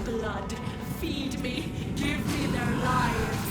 Blood, feed me, give me their lives.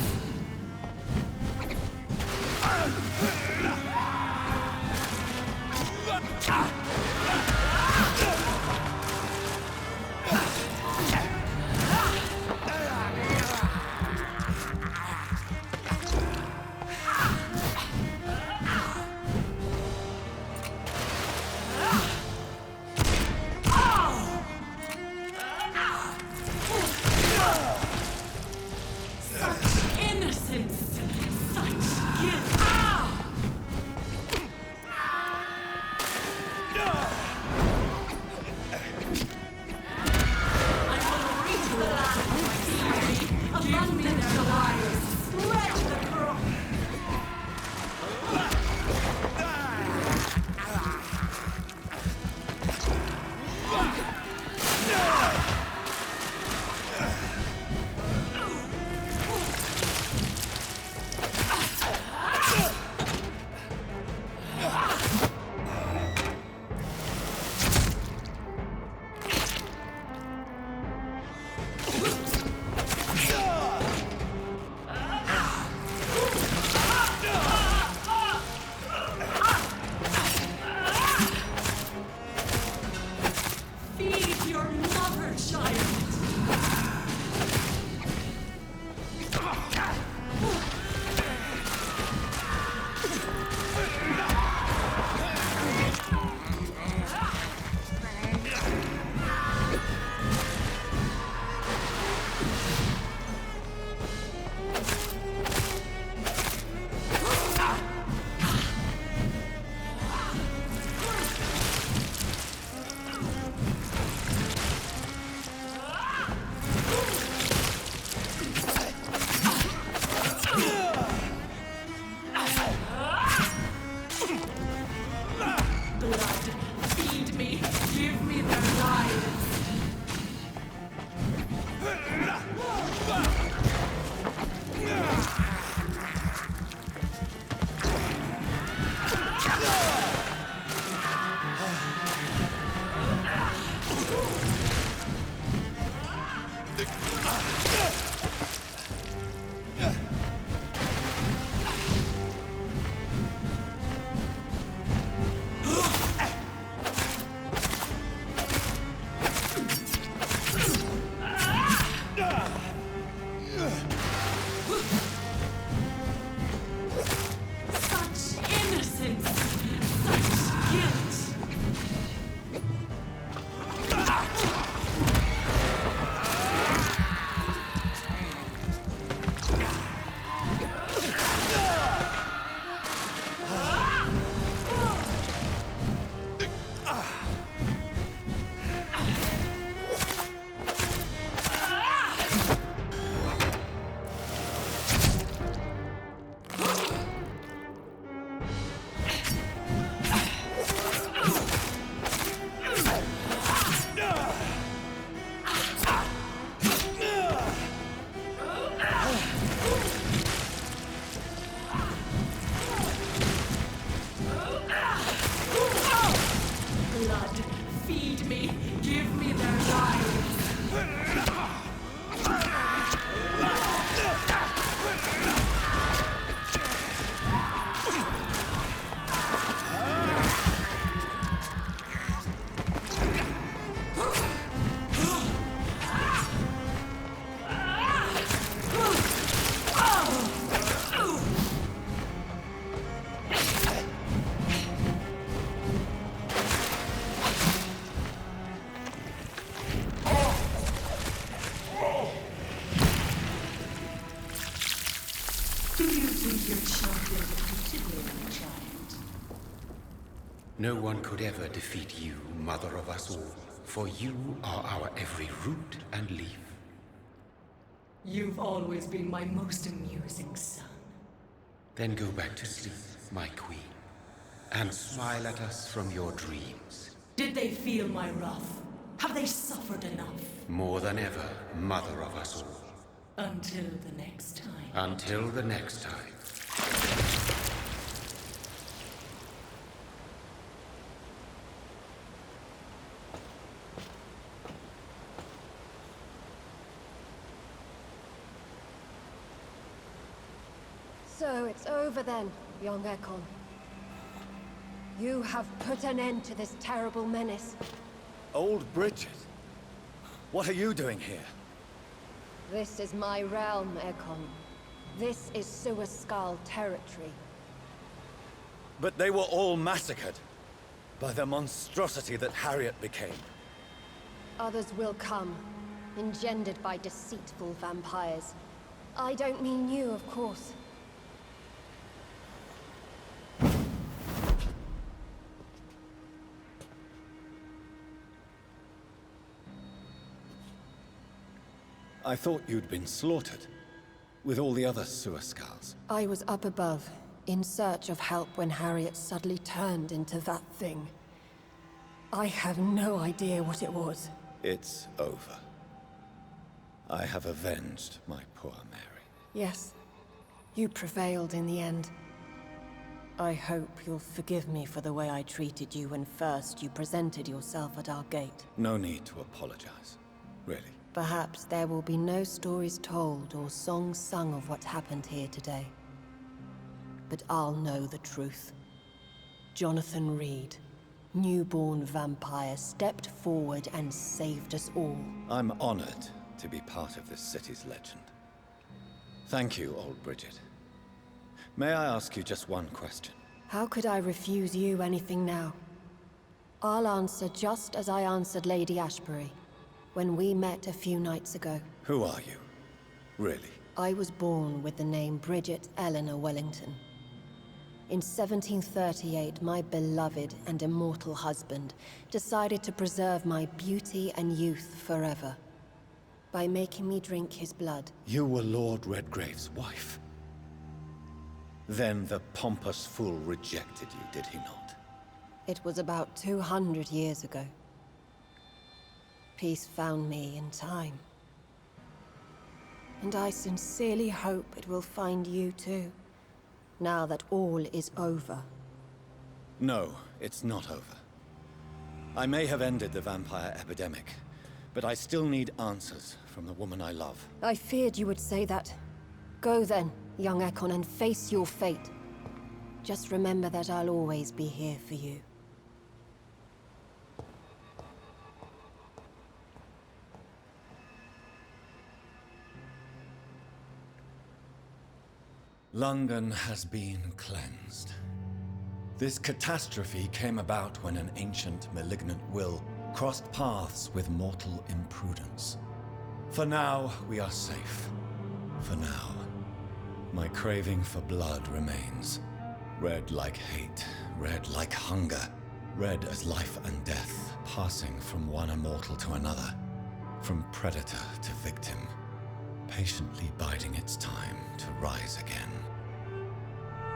No one could ever defeat you, mother of us all, for you are our every root and leaf. You've always been my most amusing son. Then go back to sleep, my queen, and smile at us from your dreams. Did they feel my wrath? Have they suffered enough? More than ever, mother of us all. Until the next time. Until the next time. So it's over then, young Ekon. You have put an end to this terrible menace. Old Bridget? What are you doing here? This is my realm, Ekon. This is Suascal territory. But they were all massacred by the monstrosity that Harriet became. Others will come, engendered by deceitful vampires. I don't mean you, of course. I thought you'd been slaughtered, with all the other Suascals. I was up above, in search of help when Harriet suddenly turned into that thing. I have no idea what it was. It's over. I have avenged my poor Mary. Yes, you prevailed in the end. I hope you'll forgive me for the way I treated you when first you presented yourself at our gate. No need to apologize, really. Perhaps there will be no stories told or songs sung of what happened here today. But I'll know the truth. Jonathan Reed, newborn vampire, stepped forward and saved us all. I'm honored to be part of this city's legend. Thank you, old Bridget. May I ask you just one question? How could I refuse you anything now? I'll answer just as I answered Lady Ashbury when we met a few nights ago. Who are you? Really? I was born with the name Bridget Eleanor Wellington. In 1738, my beloved and immortal husband decided to preserve my beauty and youth forever by making me drink his blood. You were Lord Redgrave's wife. Then the pompous fool rejected you, did he not? It was about 200 years ago. Peace found me in time. And I sincerely hope it will find you too, now that all is over. No, it's not over. I may have ended the vampire epidemic, but I still need answers from the woman I love. I feared you would say that. Go then, young Ekon, and face your fate. Just remember that I'll always be here for you. London has been cleansed. This catastrophe came about when an ancient, malignant will crossed paths with mortal imprudence. For now, we are safe. For now. My craving for blood remains. Red like hate, red like hunger. Red as life and death, passing from one immortal to another. From predator to victim. Patiently biding its time to rise again.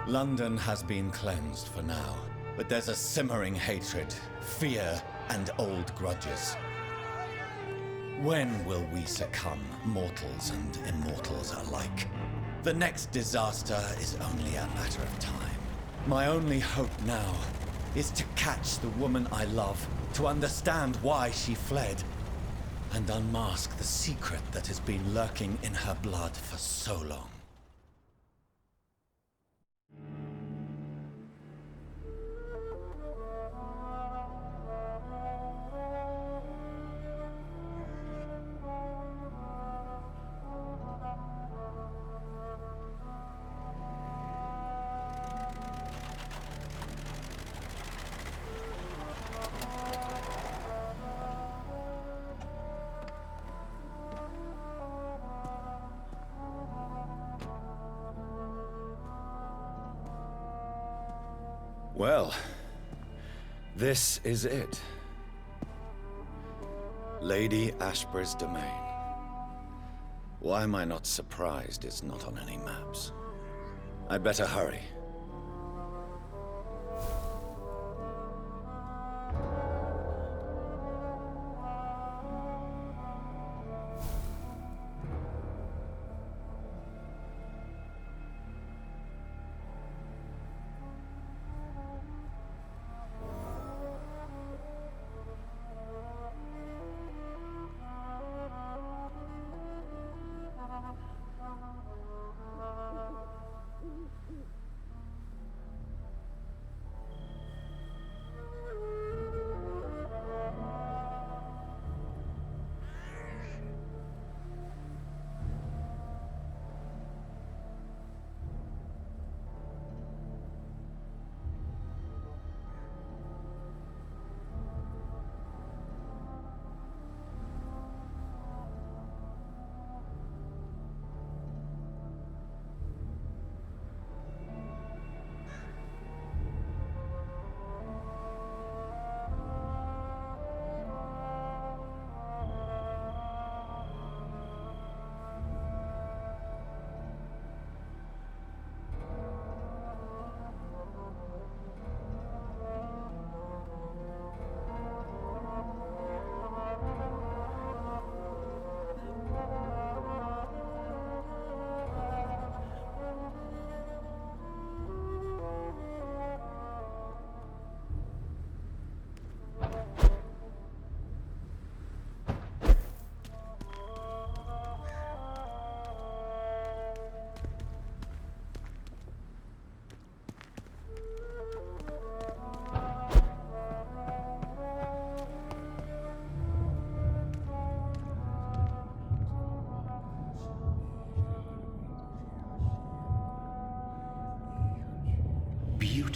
London has been cleansed for now, but there's a simmering hatred, fear, and old grudges. When will we succumb, mortals and immortals alike? The next disaster is only a matter of time. My only hope now is to catch the woman I love, to understand why she fled, and unmask the secret that has been lurking in her blood for so long. Well, this is it. Lady Ashburys' domain. Why am I not surprised it's not on any maps? I'd better hurry.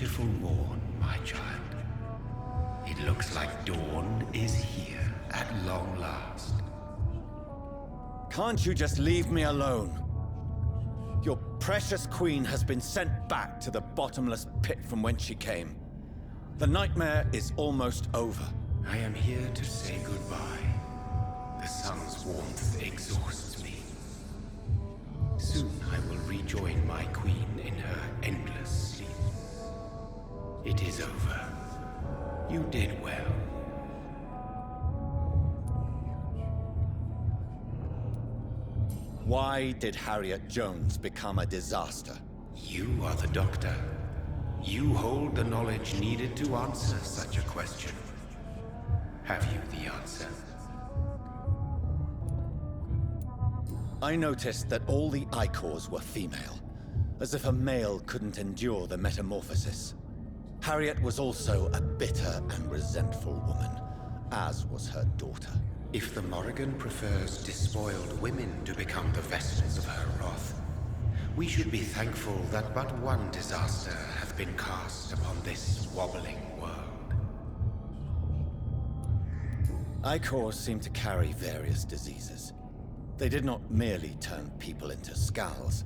beautiful morn, my child. It looks like dawn is here at long last. Can't you just leave me alone? Your precious queen has been sent back to the bottomless pit from whence she came. The nightmare is almost over. I am here to say goodbye. The sun's warmth exhausts me. Soon I will rejoin my queen in her endless sleep. It is over. You did well. Why did Harriet Jones become a disaster? You are the doctor. You hold the knowledge needed to answer such a question. Have you the answer? I noticed that all the Icors were female, as if a male couldn't endure the metamorphosis. Harriet was also a bitter and resentful woman, as was her daughter. If the Morrigan prefers despoiled women to become the vessels of her wrath, we should be thankful that but one disaster hath been cast upon this wobbling world. Icors seem to carry various diseases. They did not merely turn people into skulls.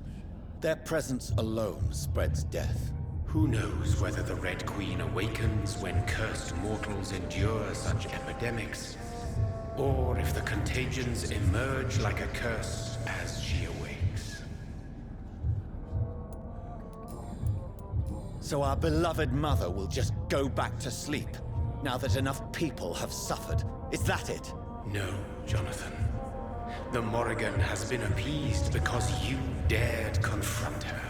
Their presence alone spreads death. Who knows whether the Red Queen awakens when cursed mortals endure such epidemics, or if the contagions emerge like a curse as she awakes. So our beloved mother will just go back to sleep, now that enough people have suffered. Is that it? No, Jonathan. The Morrigan has been appeased because you dared confront her.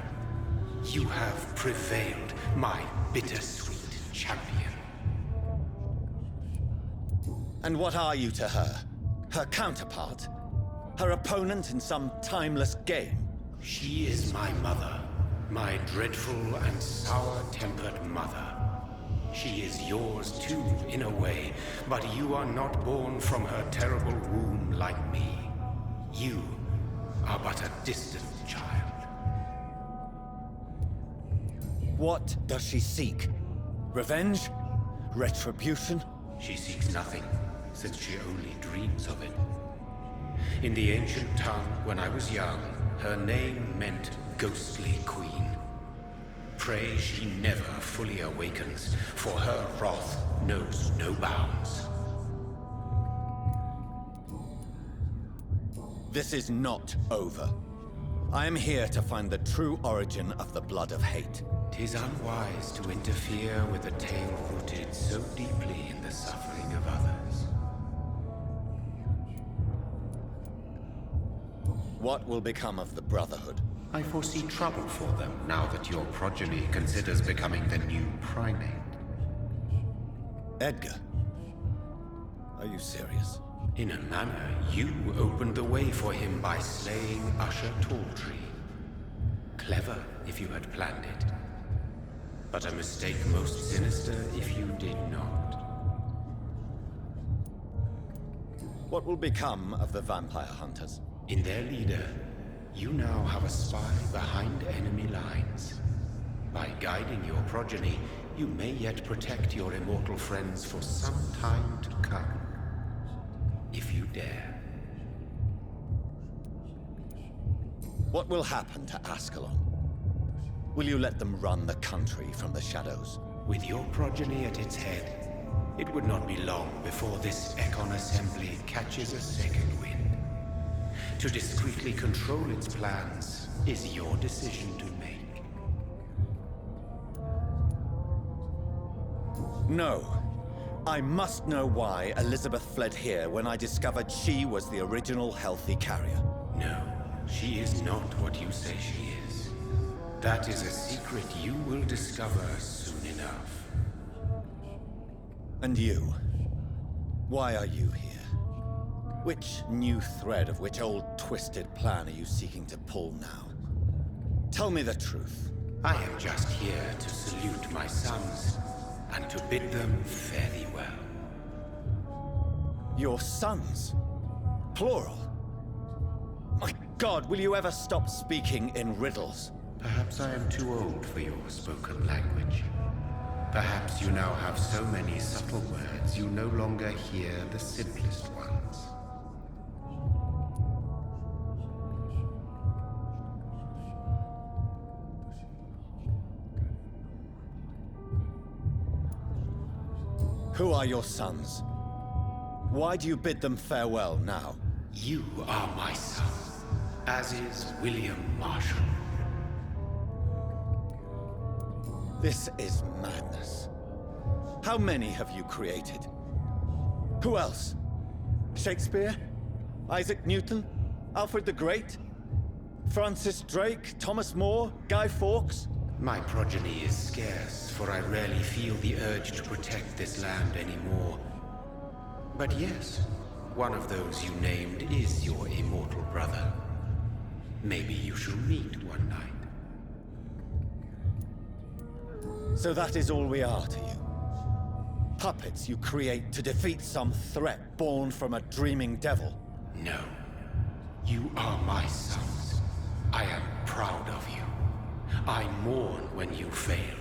You have prevailed, my bittersweet champion. And what are you to her? Her counterpart? Her opponent in some timeless game? She is my mother, my dreadful and sour-tempered mother. She is yours too, in a way, but you are not born from her terrible womb like me. You are but a distant child. What does she seek? Revenge? Retribution? She seeks nothing, since she only dreams of it. In the ancient tongue, when I was young, her name meant Ghostly Queen. Pray she never fully awakens, for her wrath knows no bounds. This is not over. I am here to find the true origin of the blood of hate. 'Tis unwise to interfere with a tale rooted so deeply in the suffering of others. What will become of the Brotherhood? I foresee trouble for them now that your progeny considers becoming the new primate. Edgar? Are you serious? In a manner, you opened the way for him by slaying Usher Tawdry. Clever if you had planned it, but a mistake most sinister if you did not. What will become of the vampire hunters? In their leader, you now have a spy behind enemy lines. By guiding your progeny, you may yet protect your immortal friends for some time to come. If you dare. What will happen to Ascalon? Will you let them run the country from the shadows? With your progeny at its head, it would not be long before this Ekon assembly catches a second wind. To discreetly control its plans is your decision to make. No. I must know why Elizabeth fled here when I discovered she was the original healthy carrier. No, she is not what you say she is. That is a secret you will discover soon enough. And you? Why are you here? Which new thread of which old twisted plan are you seeking to pull now? Tell me the truth. I am just here to salute my sons, and to bid them fare thee well. Your sons? Plural? My God, will you ever stop speaking in riddles? Perhaps I am too old for your spoken language. Perhaps you now have so many subtle words you no longer hear the simplest ones. Who are your sons? Why do you bid them farewell now? You are my son, as is William Marshal. This is madness. How many have you created? Who else? Shakespeare? Isaac Newton? Alfred the Great? Francis Drake? Thomas More? Guy Fawkes? My progeny is scarce, for I rarely feel the urge to protect this land anymore. But yes, one of those you named is your immortal brother. Maybe you shall meet one night. So that is all we are to you? Puppets you create to defeat some threat born from a dreaming devil? No. You are my sons. I am proud of you. I mourn when you fail.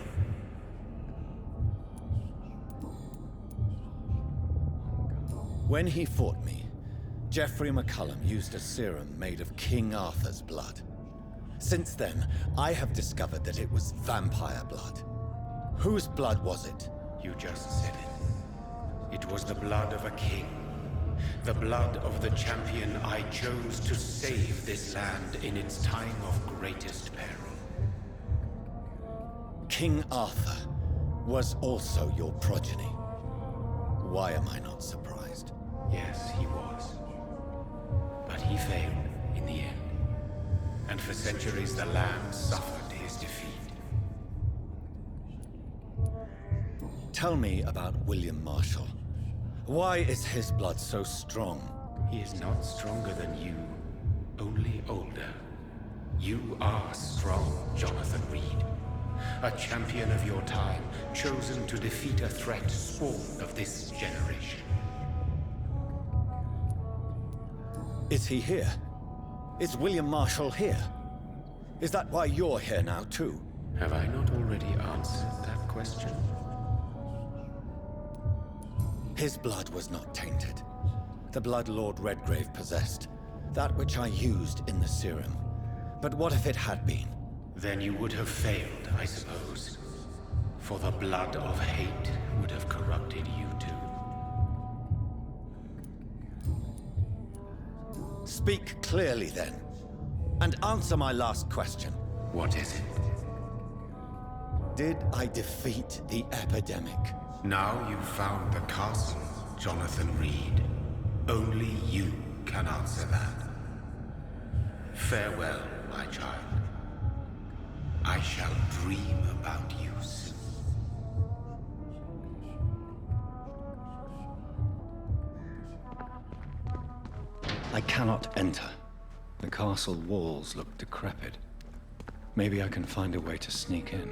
When he fought me, Geoffrey McCullum used a serum made of King Arthur's blood. Since then, I have discovered that it was vampire blood. Whose blood was it? You just said it. It was the blood of a king. The blood of the champion I chose to save this land in its time of greatest peril. King Arthur was also your progeny. Why am I not surprised? Yes, he was. But he failed in the end. And for centuries the land suffered his defeat. Tell me about William Marshal. Why is his blood so strong? He is not stronger than you, only older. You are strong, Jonathan Reed. A champion of your time, chosen to defeat a threat spawn of this generation. Is he here? Is William Marshal here? Is that why you're here now, too? Have I not already answered that question? His blood was not tainted. The blood Lord Redgrave possessed. That which I used in the serum. But what if it had been? Then you would have failed, I suppose. For the blood of hate would have corrupted you too. Speak clearly, then. And answer my last question. What is it? Did I defeat the epidemic? Now you've found the castle, Jonathan Reed. Only you can answer that. Farewell, my child. I shall dream about you soon. I cannot enter. The castle walls look decrepit. Maybe I can find a way to sneak in.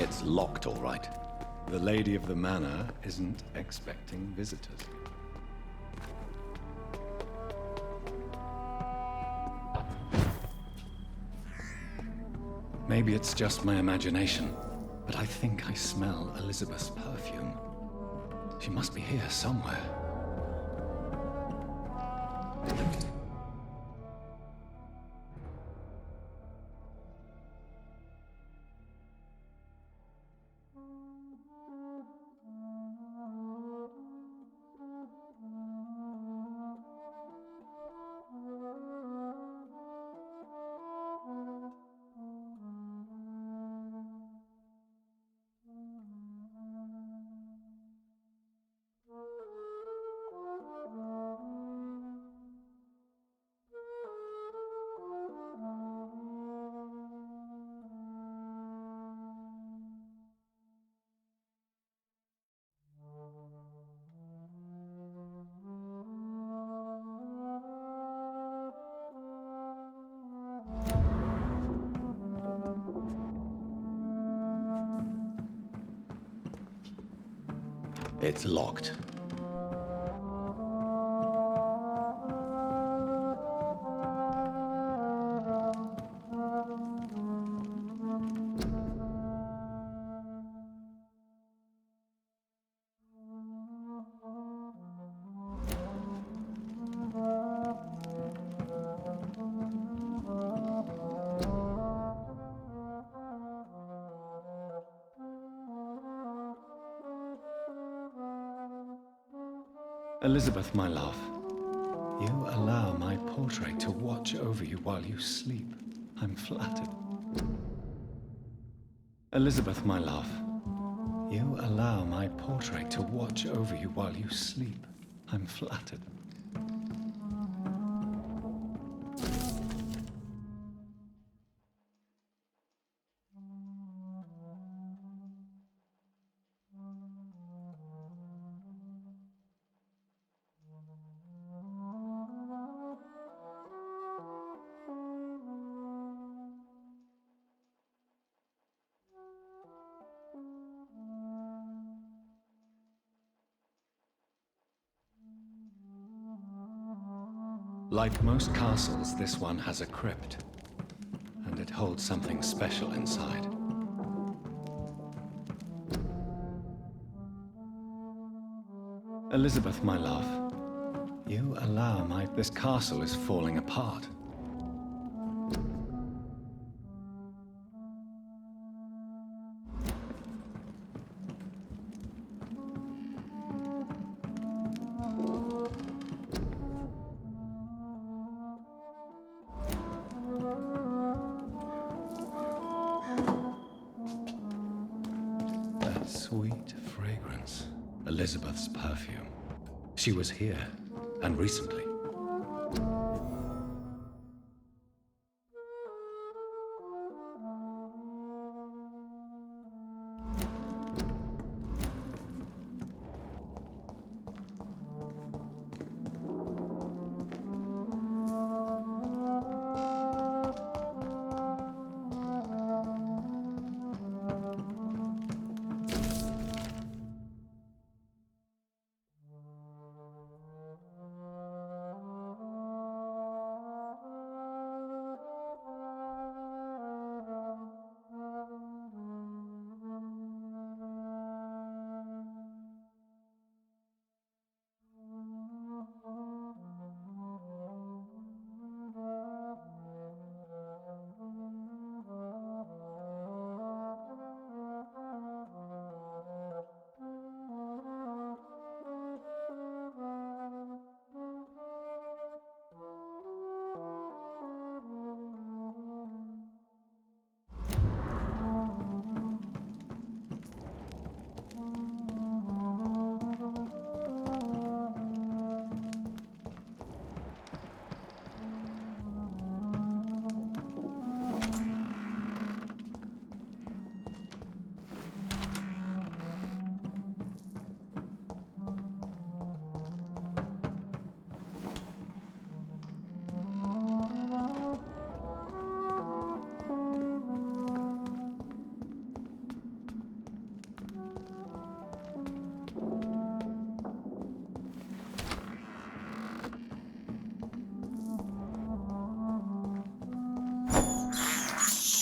It's locked, all right. The lady of the manor isn't expecting visitors. Maybe it's just my imagination, but I think I smell Elizabeth's perfume. She must be here somewhere. It's locked. Elizabeth, my love, you allow my portrait to watch over you while you sleep. I'm flattered. Elizabeth, my love, you allow my portrait to watch over you while you sleep. I'm flattered. Like most castles, this one has a crypt, and it holds something special inside. Elizabeth, my love, you allow my... This castle is falling apart. That sweet fragrance. Elizabeth's perfume. She was here, and recently.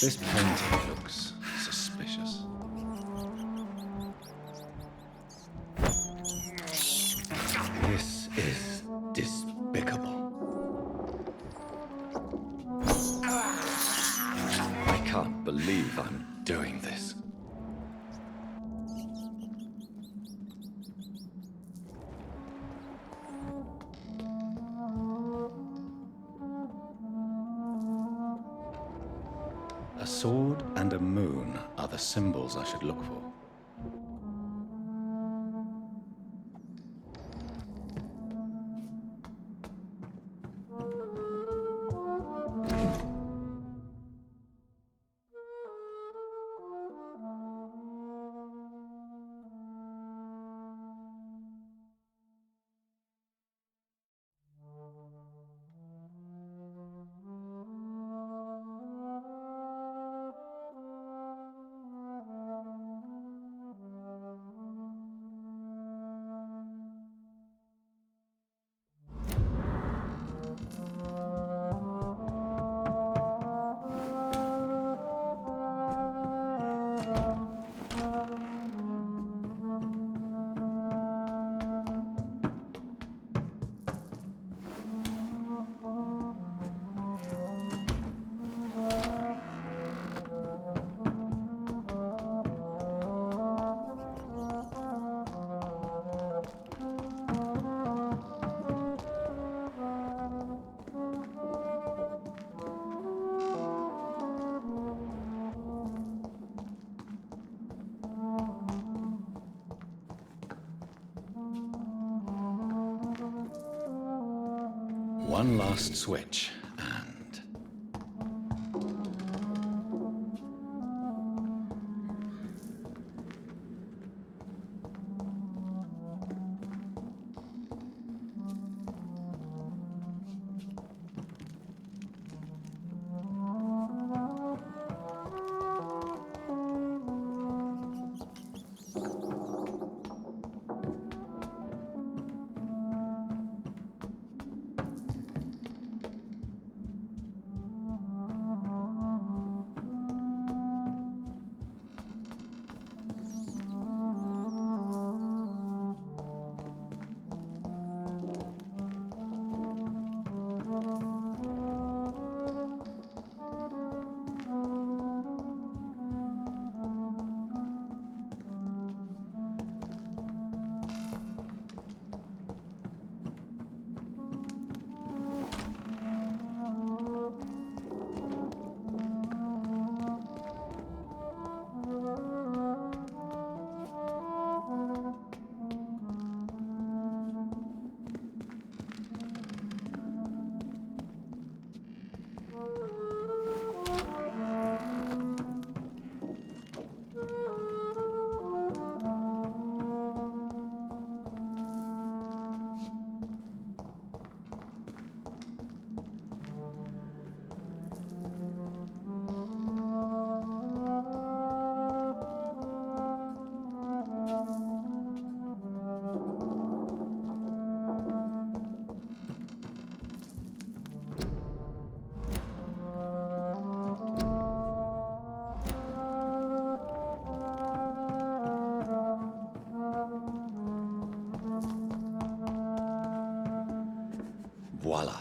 This painting looks suspicious. This is despicable. I can't believe I'm doing this. A sword and a moon are the symbols I should look for. One last switch, and... Voila.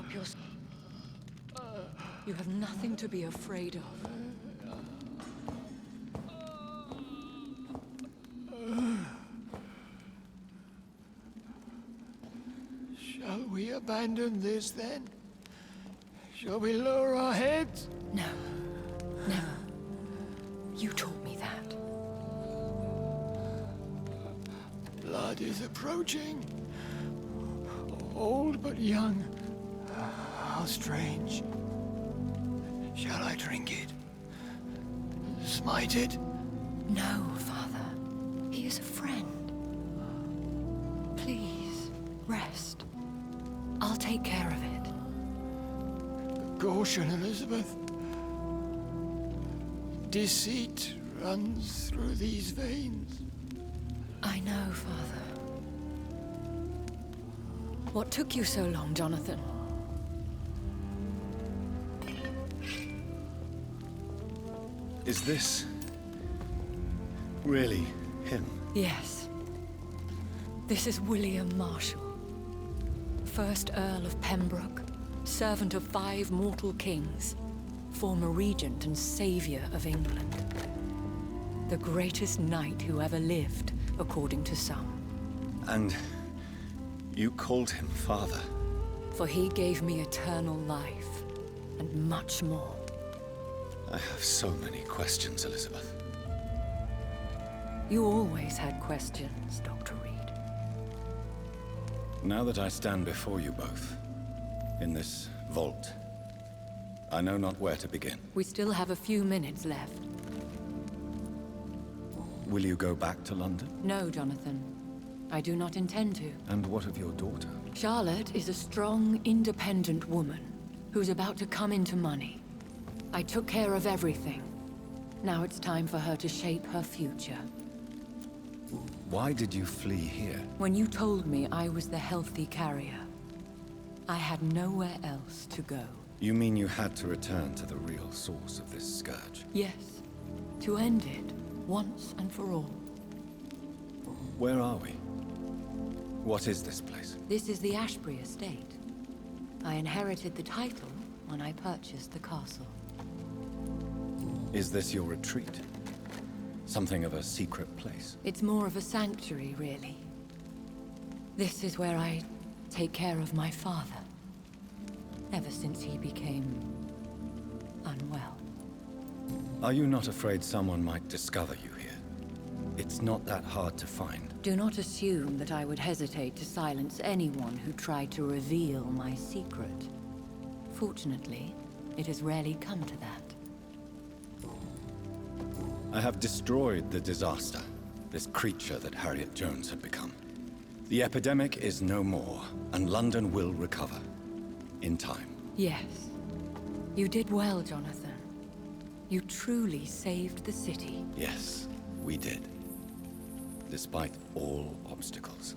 up your... You have nothing to be afraid of. Shall we abandon this then? Shall we lower our heads? No. Never. You taught me that. Blood is approaching. Old but young. How strange. Shall I drink it? Smite it? No, Father. He is a friend. Please, rest. I'll take care of it. Caution, Elizabeth. Deceit runs through these veins. I know, Father. What took you so long, Jonathan? Is this really him? Yes. This is William Marshal, 1st Earl of Pembroke, servant of 5 mortal kings, former regent and savior of England. The greatest knight who ever lived, according to some. And you called him father? For he gave me eternal life, and much more. I have so many questions, Elizabeth. You always had questions, Dr. Reed. Now that I stand before you both, in this vault, I know not where to begin. We still have a few minutes left. Will you go back to London? No, Jonathan. I do not intend to. And what of your daughter? Charlotte is a strong, independent woman who's about to come into money. I took care of everything. Now it's time for her to shape her future. Why did you flee here? When you told me I was the healthy carrier, I had nowhere else to go. You mean you had to return to the real source of this scourge? Yes, to end it, once and for all. Where are we? What is this place? This is the Ashbury estate. I inherited the title when I purchased the castle. Is this your retreat? Something of a secret place? It's more of a sanctuary, really. This is where I take care of my father. Ever since he became unwell. Are you not afraid someone might discover you here? It's not that hard to find. Do not assume that I would hesitate to silence anyone who tried to reveal my secret. Fortunately, it has rarely come to that. I have destroyed the disaster, this creature that Harriet Jones had become. The epidemic is no more, and London will recover. In time. Yes. You did well, Jonathan. You truly saved the city. Yes, we did. Despite all obstacles.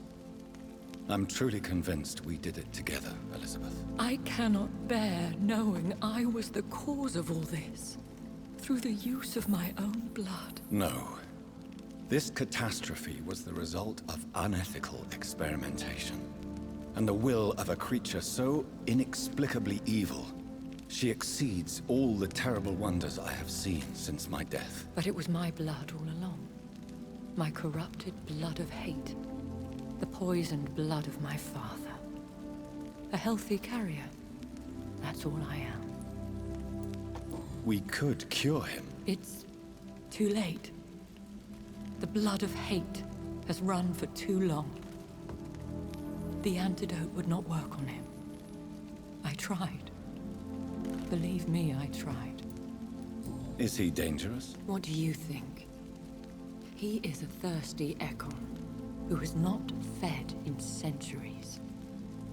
I'm truly convinced we did it together, Elizabeth. I cannot bear knowing I was the cause of all this. Through the use of my own blood. No. This catastrophe was the result of unethical experimentation. And the will of a creature so inexplicably evil, she exceeds all the terrible wonders I have seen since my death. But it was my blood all along. My corrupted blood of hate. The poisoned blood of my father. A healthy carrier. That's all I am. We could cure him. It's too late. The blood of hate has run for too long. The antidote would not work on him. I tried. Believe me, I tried. Is he dangerous? What do you think? He is a thirsty Ekon who has not fed in centuries.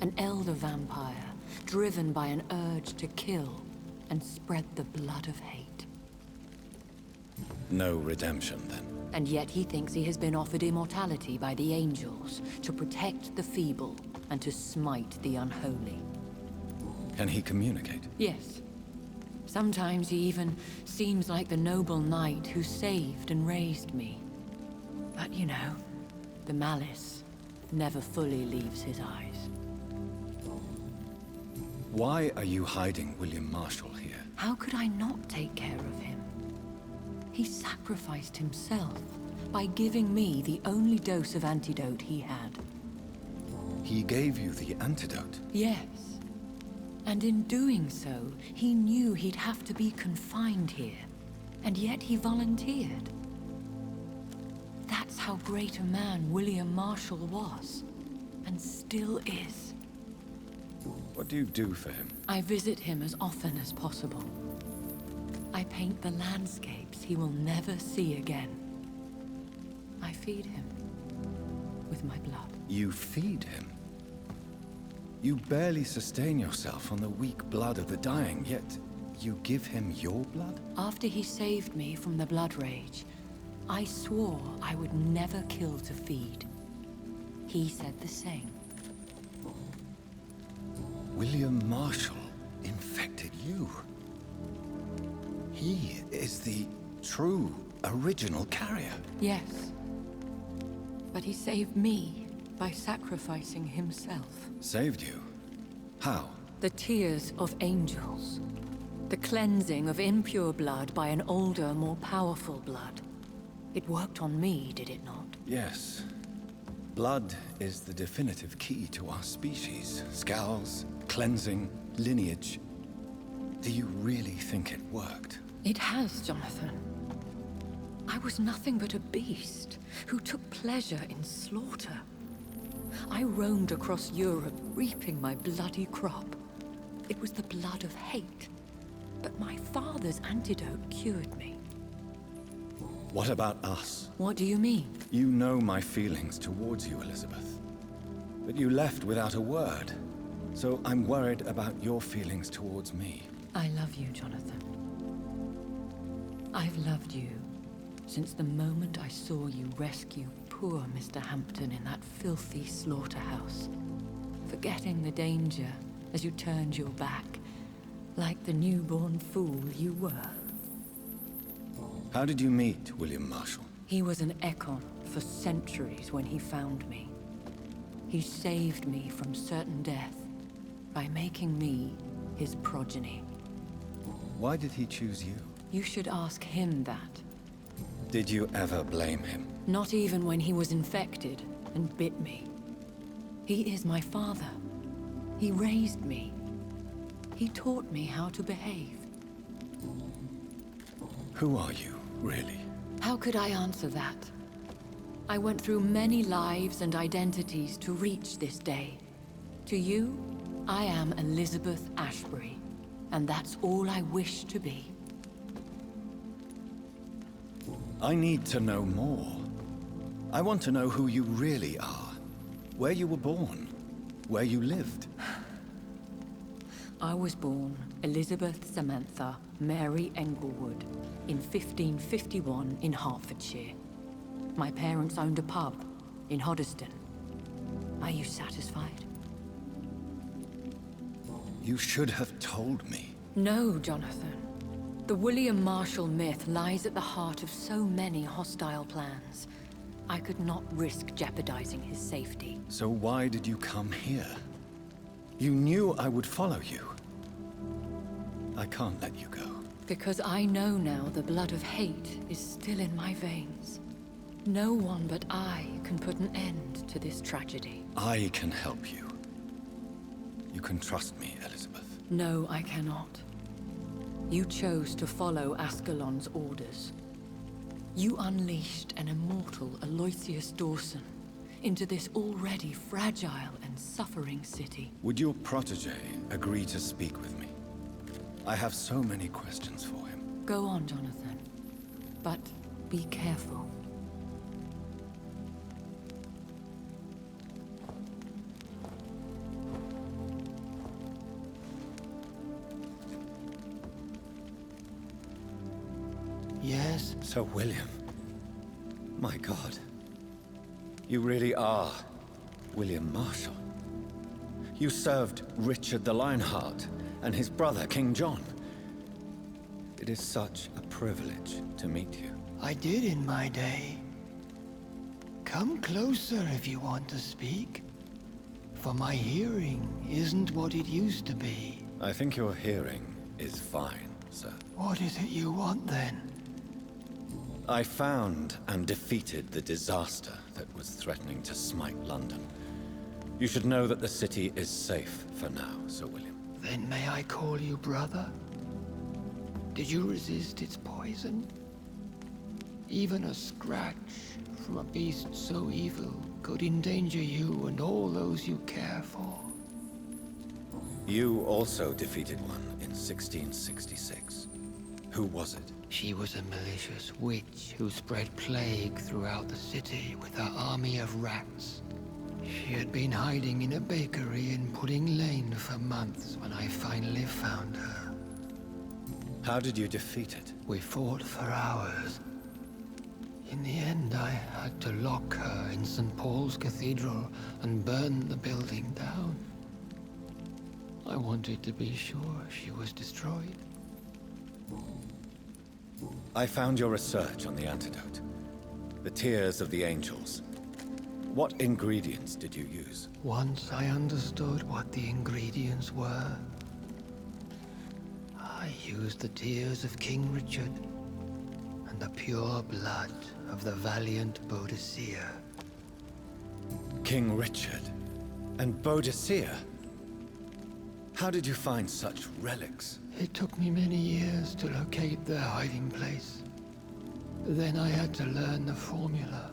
An elder vampire, driven by an urge to kill and spread the blood of hate. No redemption, then. And yet he thinks he has been offered immortality by the angels to protect the feeble and to smite the unholy. Can he communicate? Yes. Sometimes he even seems like the noble knight who saved and raised me. But you know, the malice never fully leaves his eyes. Why are you hiding William Marshal here? How could I not take care of him? He sacrificed himself by giving me the only dose of antidote he had. He gave you the antidote? Yes. And in doing so, he knew he'd have to be confined here. And yet he volunteered. That's how great a man William Marshal was. And still is. What do you do for him? I visit him as often as possible. I paint the landscapes he will never see again. I feed him with my blood. You feed him? You barely sustain yourself on the weak blood of the dying, yet you give him your blood? After he saved me from the blood rage, I swore I would never kill to feed. He said the same. William Marshal infected you. He is the true, original carrier. Yes. But he saved me by sacrificing himself. Saved you? How? The tears of angels. The cleansing of impure blood by an older, more powerful blood. It worked on me, did it not? Yes. Blood is the definitive key to our species. Scowls, cleansing, lineage. Do you really think it worked? It has, Jonathan. I was nothing but a beast who took pleasure in slaughter. I roamed across Europe, reaping my bloody crop. It was the blood of hate. But my father's antidote cured me. What about us? What do you mean? You know my feelings towards you, Elizabeth. But you left without a word. So I'm worried about your feelings towards me. I love you, Jonathan. I've loved you since the moment I saw you rescue poor Mr. Hampton in that filthy slaughterhouse, forgetting the danger as you turned your back, like the newborn fool you were. How did you meet William Marshal? He was an Ekon for centuries when he found me. He saved me from certain death by making me his progeny. Why did he choose you? You should ask him that. Did you ever blame him? Not even when he was infected and bit me. He is my father. He raised me. He taught me how to behave. Who are you, really? How could I answer that? I went through many lives and identities to reach this day. To you, I am Elizabeth Ashbury, and that's all I wish to be. I need to know more. I want to know who you really are. Where you were born. Where you lived. I was born Elizabeth Samantha Mary Englewood in 1551 in Hertfordshire. My parents owned a pub in Hoddesdon. Are you satisfied? You should have told me. No, Jonathan. The William Marshal myth lies at the heart of so many hostile plans. I could not risk jeopardizing his safety. So why did you come here? You knew I would follow you. I can't let you go. Because I know now the blood of hate is still in my veins. No one but I can put an end to this tragedy. I can help you. You can trust me, Elizabeth. No, I cannot. You chose to follow Ascalon's orders. You unleashed an immortal Aloysius Dawson into this already fragile and suffering city. Would your protege agree to speak with me? I have so many questions for him. Go on, Jonathan. But be careful. Yes? Sir William. My God. You really are William Marshal. You served Richard the Lionheart and his brother, King John. It is such a privilege to meet you. I did in my day. Come closer if you want to speak. For my hearing isn't what it used to be. I think your hearing is fine, sir. What is it you want, then? I found and defeated the disaster that was threatening to smite London. You should know that the city is safe for now, Sir William. Then may I call you brother? Did you resist its poison? Even a scratch from a beast so evil could endanger you and all those you care for. You also defeated one in 1666. Who was it? She was a malicious witch who spread plague throughout the city with her army of rats. She had been hiding in a bakery in Pudding Lane for months when I finally found her. How did you defeat it? We fought for hours. In the end, I had to lock her in St. Paul's Cathedral and burn the building down. I wanted to be sure she was destroyed. I found your research on the antidote. The tears of the angels. What ingredients did you use? Once I understood what the ingredients were, I used the tears of King Richard and the pure blood of the valiant Boadicea. King Richard and Boadicea? How did you find such relics? It took me many years to locate their hiding place. Then I had to learn the formula.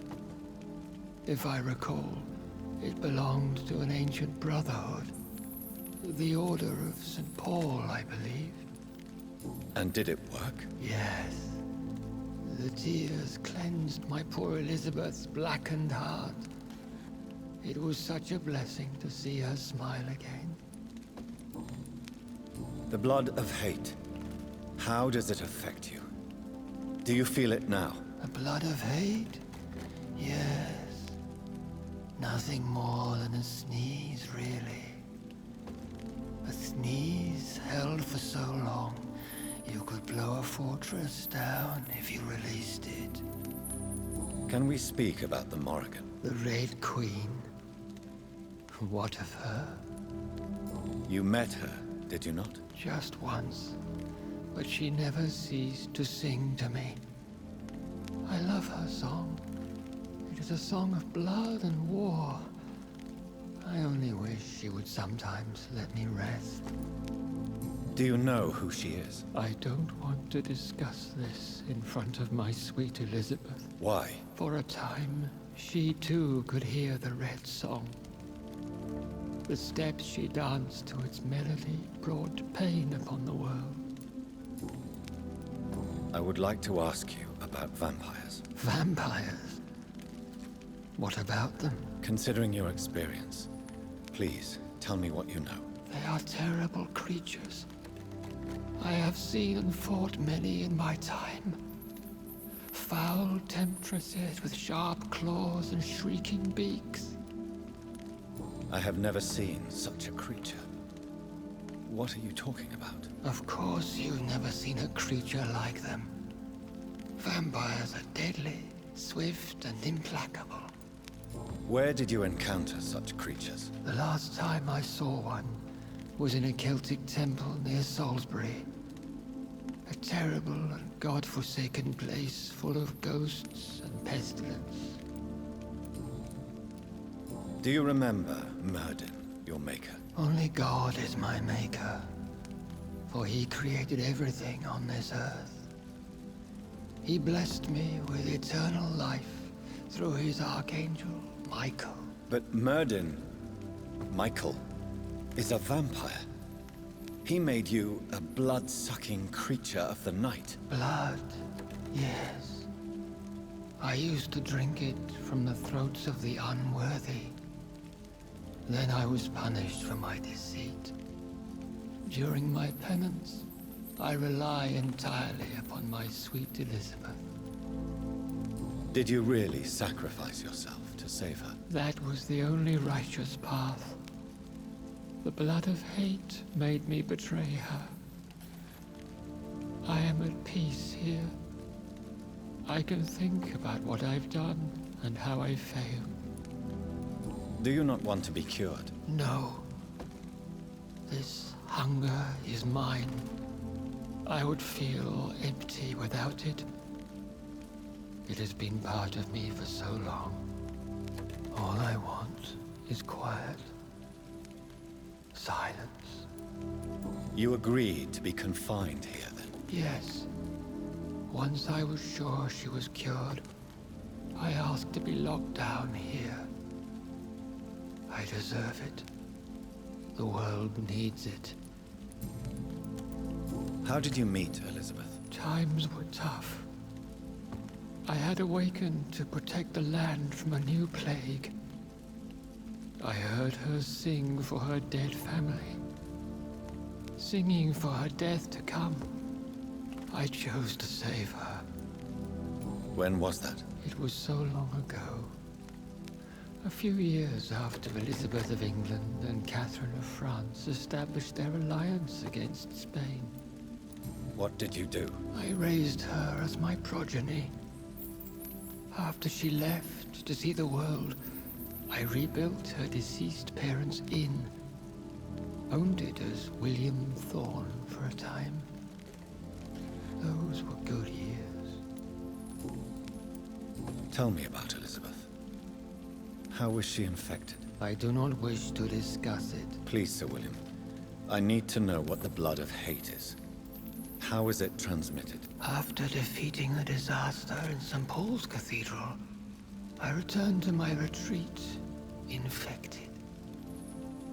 If I recall, it belonged to an ancient brotherhood. The Order of St. Paul, I believe. And did it work? Yes. The tears cleansed my poor Elizabeth's blackened heart. It was such a blessing to see her smile again. The blood of hate. How does it affect you? Do you feel it now? The blood of hate? Yes. Nothing more than a sneeze, really. A sneeze held for so long, you could blow a fortress down if you released it. Can we speak about the Morrigan? The Red Queen? What of her? You met her, did you not? Just once, but she never ceased to sing to me. I love her song. It is a song of blood and war. I only wish she would sometimes let me rest. Do you know who she is? I don't want to discuss this in front of my sweet Elizabeth. Why? For a time, she too could hear the Red Song. The steps she danced to its melody brought pain upon the world. I would like to ask you about vampires. Vampires? What about them? Considering your experience, please tell me what you know. They are terrible creatures. I have seen and fought many in my time. Foul temptresses with sharp claws and shrieking beaks. I have never seen such a creature. What are you talking about? Of course you've never seen a creature like them. Vampires are deadly, swift and implacable. Where did you encounter such creatures? The last time I saw one was in a Celtic temple near Salisbury. A terrible and god-forsaken place full of ghosts and pestilence. Do you remember Myrddin, your maker? Only God is my maker, for he created everything on this earth. He blessed me with eternal life through his archangel, Michael. But Myrddin, Michael, is a vampire. He made you a blood-sucking creature of the night. Blood, yes. I used to drink it from the throats of the unworthy. Then I was punished for my deceit. During my penance, I rely entirely upon my sweet Elizabeth. Did you really sacrifice yourself to save her? That was the only righteous path. The blood of hate made me betray her. I am at peace here. I can think about what I've done and how I failed. Do you not want to be cured? No. This Hunger is mine. I would feel empty without it. It has been part of me for so long. All I want is quiet. Silence. You agreed to be confined here, then? Yes. Once I was sure she was cured, I asked to be locked down here. I deserve it. The world needs it. How did you meet Elizabeth? Times were tough. I had awakened to protect the land from a new plague. I heard her sing for her dead family. Singing for her death to come. I chose to save her. When was that? It was so long ago. A few years after Elizabeth of England and Catherine of France established their alliance against Spain. What did you do? I raised her as my progeny. After she left to see the world, I rebuilt her deceased parents' inn. Owned it as William Thorne for a time. Those were good years. Tell me about Elizabeth. How was she infected? I do not wish to discuss it. Please, Sir William. I need to know what the blood of hate is. How is it transmitted? After defeating the disaster in St. Paul's Cathedral, I returned to my retreat, infected.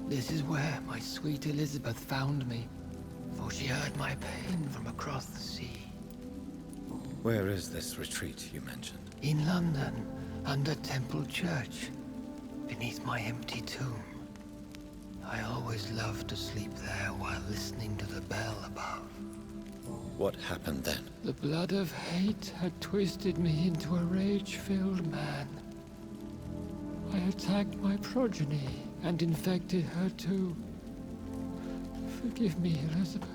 This is where my sweet Elizabeth found me, for she heard my pain from across the sea. Where is this retreat you mentioned? In London, under Temple Church, beneath my empty tomb. I always loved to sleep there while listening to the bell above. What happened then? The blood of hate had twisted me into a rage-filled man. I attacked my progeny and infected her too. Forgive me, Elizabeth.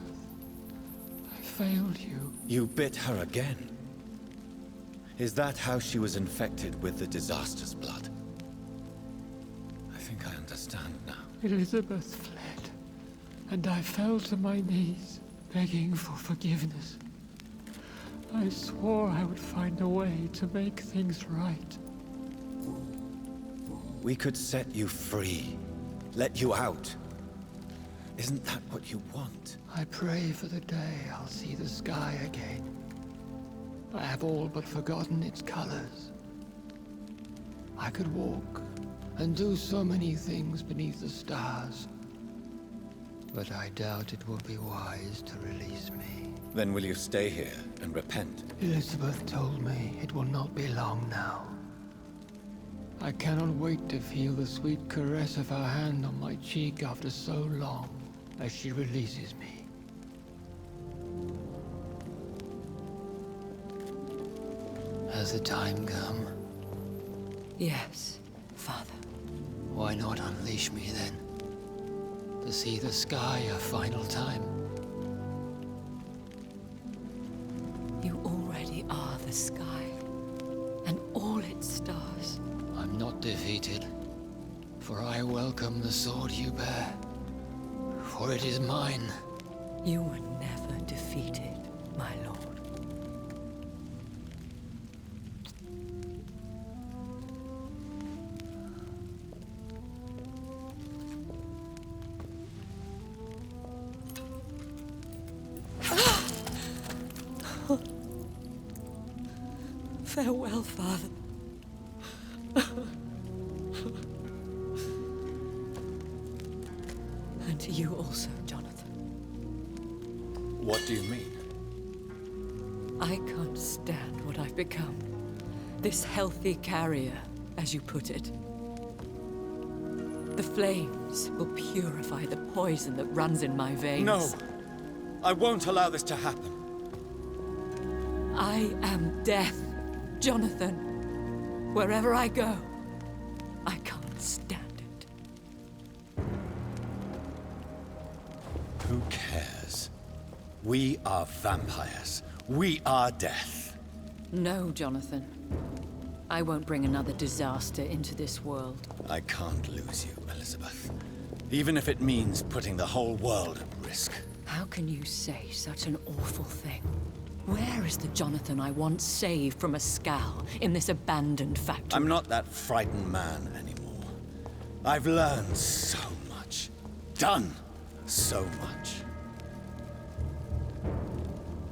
I failed you. You bit her again? Is that how she was infected with the disaster's blood? I think I understand now. Elizabeth fled, and I fell to my knees, begging for forgiveness. I swore I would find a way to make things right. We could set you free. Let you out. Isn't that what you want? I pray for the day I'll see the sky again. I have all but forgotten its colors. I could walk and do so many things beneath the stars. But I doubt it will be wise to release me. Then will you stay here and repent? Elizabeth told me it will not be long now. I cannot wait to feel the sweet caress of her hand on my cheek after so long as she releases me. Has the time come? Yes, Father. Why not unleash me then? To see the sky a final time. You already are the sky, and all its stars. I'm not defeated, for I welcome the sword you bear, for it is mine. You were never defeated, my lord. Farewell, Father. And to you also, Jonathan. What do you mean? I can't stand what I've become. This healthy carrier, as you put it. The flames will purify the poison that runs in my veins. No! I won't allow this to happen. I am death, Jonathan. Wherever I go, I can't stand it. Who cares? We are vampires. We are death. No, Jonathan. I won't bring another disaster into this world. I can't lose you, Elizabeth. Even if it means putting the whole world at risk. How can you say such an awful thing? Where is the Jonathan I once saved from a scowl in this abandoned factory? I'm not that frightened man anymore. I've learned so much. Done so much.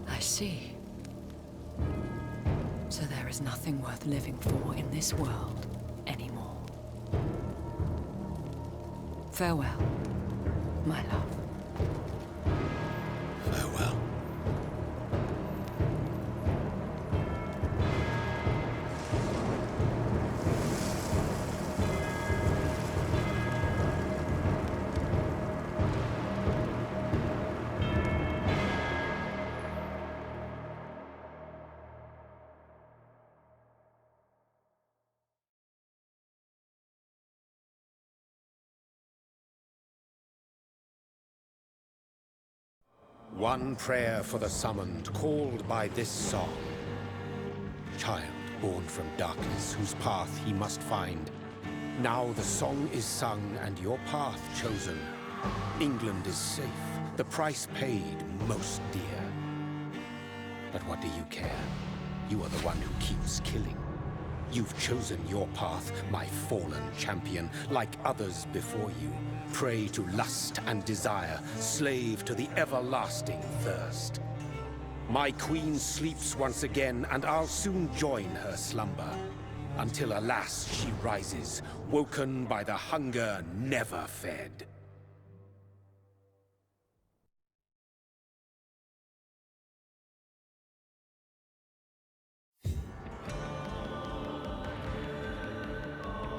I see. So there is nothing worth living for in this world anymore. Farewell, my love. Farewell. One prayer for the summoned, called by this song. Child born from darkness, whose path he must find. Now the song is sung and your path chosen. England is safe, the price paid most dear. But what do you care? You are the one who keeps killing. You've chosen your path, my fallen champion, like others before you. Prey to lust and desire, slave to the everlasting thirst. My queen sleeps once again, and I'll soon join her slumber. Until alas, she rises, woken by the hunger never fed.